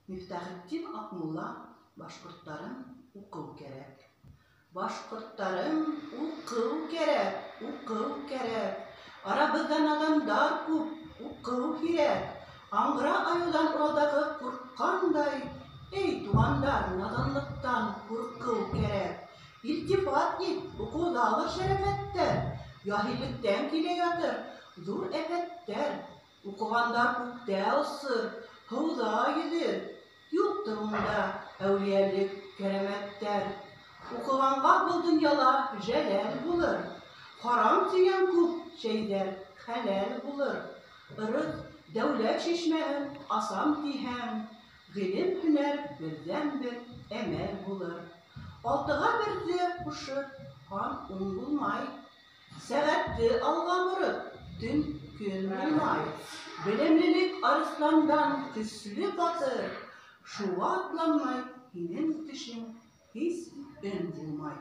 Müftahittin Akmulla, Başkurtların uqıv gerek. Başkurtların uqıv gerek, uqıv gerek. Arabızdan adamlar kup, uqıv gerek. Angra ayudan oradağı kurkanday, ey tuğandar nadanlıktan kurqıv gerek. İltifat et, uquvdağı şerefetler, yahillikten kileyatır, zur efetler. Uquvandar uqda ısır, hıvda gidir. Yurttuğunda evliyelik keremetler. Uquvanga bu dünyala jelal bulur. Haram diyen kup şeyler helal bulur. Irık devlet şişmeğin asam dihem. Bilim hüner birden bir emel bulur. Altığa birde kuşu han bulmay. Seğetti alga vurıp dün gün bulmay. Bilimlilik arıslandan tüslü batır. Şu atlanmay, hinin dişin hiç ün bulmay.